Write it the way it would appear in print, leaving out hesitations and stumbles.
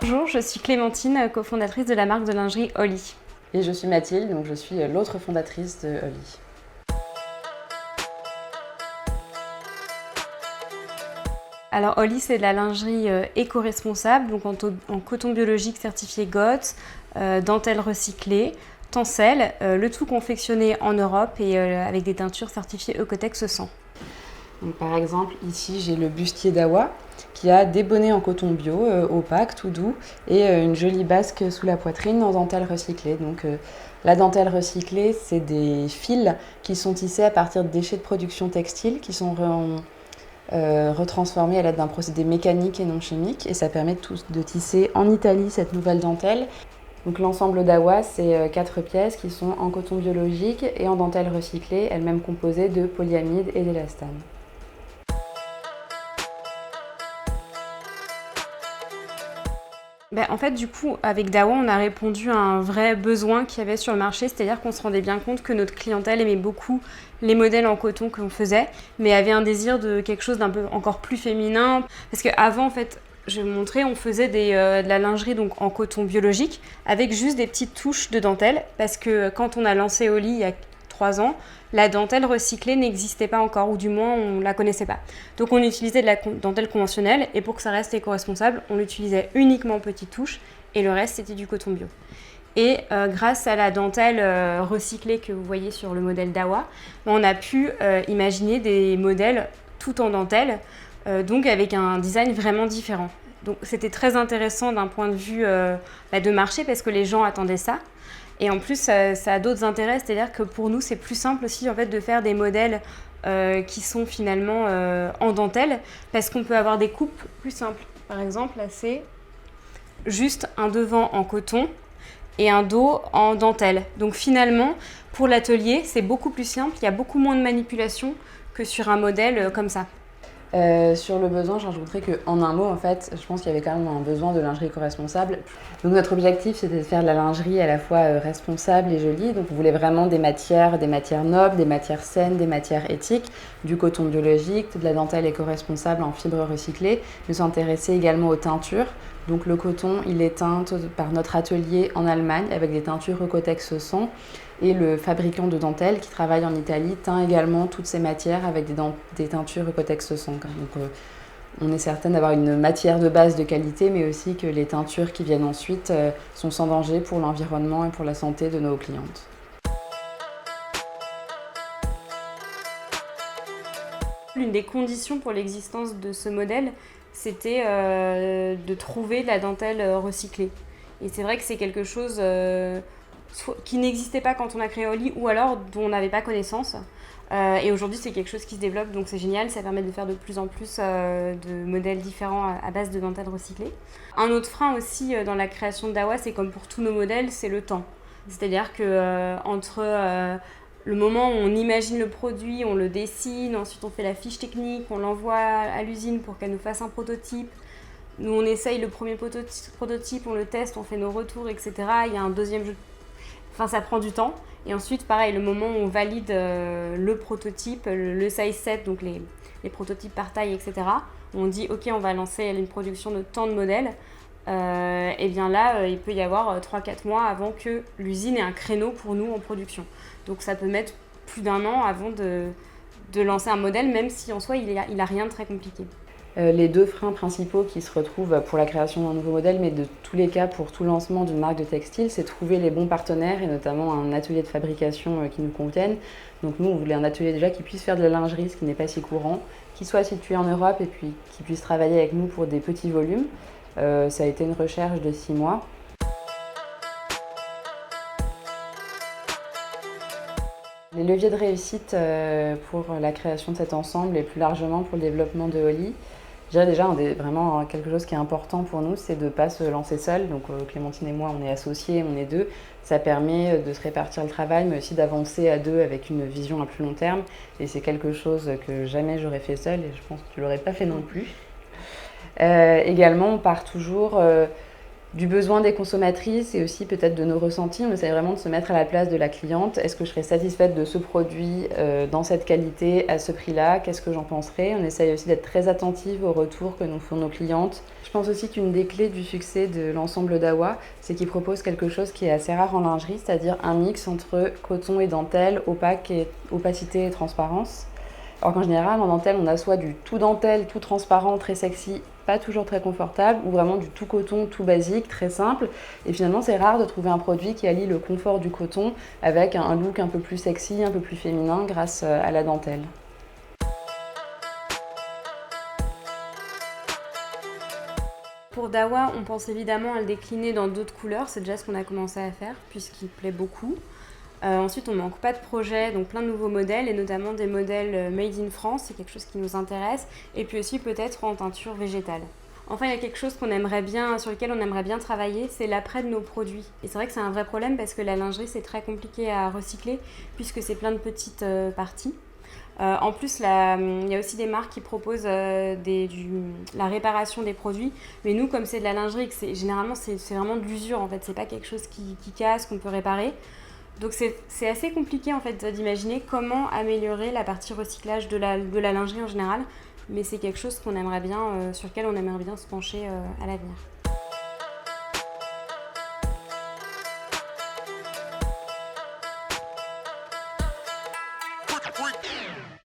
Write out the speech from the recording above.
Bonjour, je suis Clémentine, cofondatrice de la marque de lingerie Holly. Et je suis Mathilde, donc je suis l'autre fondatrice de Holly. Alors Holly, c'est de la lingerie éco-responsable, donc en coton biologique certifié GOTS, dentelle recyclée, tencel, le tout confectionné en Europe et avec des teintures certifiées Oeko-Tex 100. Donc, par exemple, ici j'ai le bustier d'Awa qui a des bonnets en coton bio, opaque, tout doux, et une jolie basque sous la poitrine en dentelle recyclée. Donc, la dentelle recyclée, c'est des fils qui sont tissés à partir de déchets de production textile qui sont retransformés à l'aide d'un procédé mécanique et non chimique, et ça permet de tisser en Italie cette nouvelle dentelle. Donc l'ensemble d'Awa, c'est 4 pièces qui sont en coton biologique et en dentelle recyclée, elles-mêmes composées de polyamide et d'élastane. En fait, du coup, avec Dawa, on a répondu à un vrai besoin qu'il y avait sur le marché, c'est-à-dire qu'on se rendait bien compte que notre clientèle aimait beaucoup les modèles en coton que l'on faisait, mais avait un désir de quelque chose d'un peu encore plus féminin. Parce qu'avant, en fait, je vais vous montrer, on faisait de la lingerie donc en coton biologique, avec juste des petites touches de dentelle, parce que quand on a lancé Holly il y a 3 ans, la dentelle recyclée n'existait pas encore, ou du moins on ne la connaissait pas. Donc on utilisait de la dentelle conventionnelle, et pour que ça reste éco-responsable, on l'utilisait uniquement en petites touches, et le reste c'était du coton bio. Et grâce à la dentelle recyclée que vous voyez sur le modèle d'Awa, on a pu imaginer des modèles tout en dentelle, donc avec un design vraiment différent. Donc c'était très intéressant d'un point de vue de marché, parce que les gens attendaient ça. Et en plus, ça a d'autres intérêts, c'est-à-dire que pour nous, c'est plus simple aussi en fait, de faire des modèles qui sont finalement en dentelle, parce qu'on peut avoir des coupes plus simples. Par exemple, là, c'est juste un devant en coton et un dos en dentelle. Donc finalement, pour l'atelier, c'est beaucoup plus simple, il y a beaucoup moins de manipulation que sur un modèle comme ça. Sur le besoin, je rajouterais qu'en un mot, en fait, je pense qu'il y avait quand même un besoin de lingerie éco-responsable. Donc notre objectif, c'était de faire de la lingerie à la fois responsable et jolie. Donc on voulait vraiment des matières nobles, des matières saines, des matières éthiques, du coton biologique, de la dentelle éco-responsable en fibres recyclées. Mais s'intéresser également aux teintures. Donc le coton, il est teint par notre atelier en Allemagne avec des teintures Oeko-Tex 100. Et le fabricant de dentelle qui travaille en Italie teint également toutes ces matières avec des teintures Oeko-Tex 100. Donc on est certaine d'avoir une matière de base de qualité, mais aussi que les teintures qui viennent ensuite sont sans danger pour l'environnement et pour la santé de nos clientes. L'une des conditions pour l'existence de ce modèle, c'était de trouver de la dentelle recyclée. Et c'est vrai que c'est quelque chose qui n'existait pas quand on a créé Holly, ou alors dont on n'avait pas connaissance. Et aujourd'hui, c'est quelque chose qui se développe, donc c'est génial, ça permet de faire de plus en plus de modèles différents à base de dentelle recyclée. Un autre frein aussi dans la création de Dawa, c'est comme pour tous nos modèles, c'est le temps. C'est-à-dire que entre le moment où on imagine le produit, on le dessine, ensuite on fait la fiche technique, on l'envoie à l'usine pour qu'elle nous fasse un prototype. Nous, on essaye le premier prototype, on le teste, on fait nos retours, etc. Il y a un deuxième jeu. Enfin, ça prend du temps. Et ensuite, pareil, le moment où on valide le prototype, le size set, donc les prototypes par taille, etc., on dit, OK, on va lancer une production de tant de modèles. Et bien là, il peut y avoir 3-4 mois avant que l'usine ait un créneau pour nous en production. Donc ça peut mettre plus d'1 an avant de lancer un modèle, même si en soi, il a rien de très compliqué. Les 2 freins principaux qui se retrouvent pour la création d'un nouveau modèle, mais de tous les cas pour tout lancement d'une marque de textile, c'est trouver les bons partenaires et notamment un atelier de fabrication qui nous convienne. Donc nous, on voulait un atelier déjà qui puisse faire de la lingerie, ce qui n'est pas si courant, qui soit situé en Europe et puis qui puisse travailler avec nous pour des petits volumes. Ça a été une recherche de 6 mois. Les leviers de réussite pour la création de cet ensemble et plus largement pour le développement de Holly, je dirais déjà vraiment quelque chose qui est important pour nous, c'est de ne pas se lancer seul. Donc Clémentine et moi, on est associés, on est 2. Ça permet de se répartir le travail, mais aussi d'avancer à 2 avec une vision à plus long terme. Et c'est quelque chose que jamais j'aurais fait seule et je pense que tu ne l'aurais pas fait non plus. Également, on part toujours du besoin des consommatrices et aussi peut-être de nos ressentis. On essaie vraiment de se mettre à la place de la cliente. Est-ce que je serais satisfaite de ce produit dans cette qualité, à ce prix-là? Qu'est-ce que j'en penserais? On essaye aussi d'être très attentive aux retours que nous font nos clientes. Je pense aussi qu'une des clés du succès de l'ensemble d'Awa, c'est qu'il propose quelque chose qui est assez rare en lingerie, c'est-à-dire un mix entre coton et dentelle, opacité et transparence. Alors qu'en général, en dentelle, on a soit du tout dentelle, tout transparent, très sexy, pas toujours très confortable, ou vraiment du tout coton, tout basique, très simple. Et finalement, c'est rare de trouver un produit qui allie le confort du coton avec un look un peu plus sexy, un peu plus féminin grâce à la dentelle. Pour Dawa, on pense évidemment à le décliner dans d'autres couleurs, c'est déjà ce qu'on a commencé à faire puisqu'il plaît beaucoup. Ensuite, on ne manque pas de projets, donc plein de nouveaux modèles et notamment des modèles made in France, c'est quelque chose qui nous intéresse, et puis aussi peut-être en teinture végétale. Enfin, il y a quelque chose sur lequel on aimerait bien travailler, c'est l'après de nos produits. Et c'est vrai que c'est un vrai problème parce que la lingerie, c'est très compliqué à recycler puisque c'est plein de petites parties. En plus, il y a aussi des marques qui proposent la réparation des produits. Mais nous, comme c'est de la lingerie, généralement c'est vraiment de l'usure en fait. C'est pas quelque chose qui casse, qu'on peut réparer. Donc c'est assez compliqué en fait d'imaginer comment améliorer la partie recyclage de la lingerie en général. Mais c'est quelque chose sur lequel on aimerait bien se pencher à l'avenir.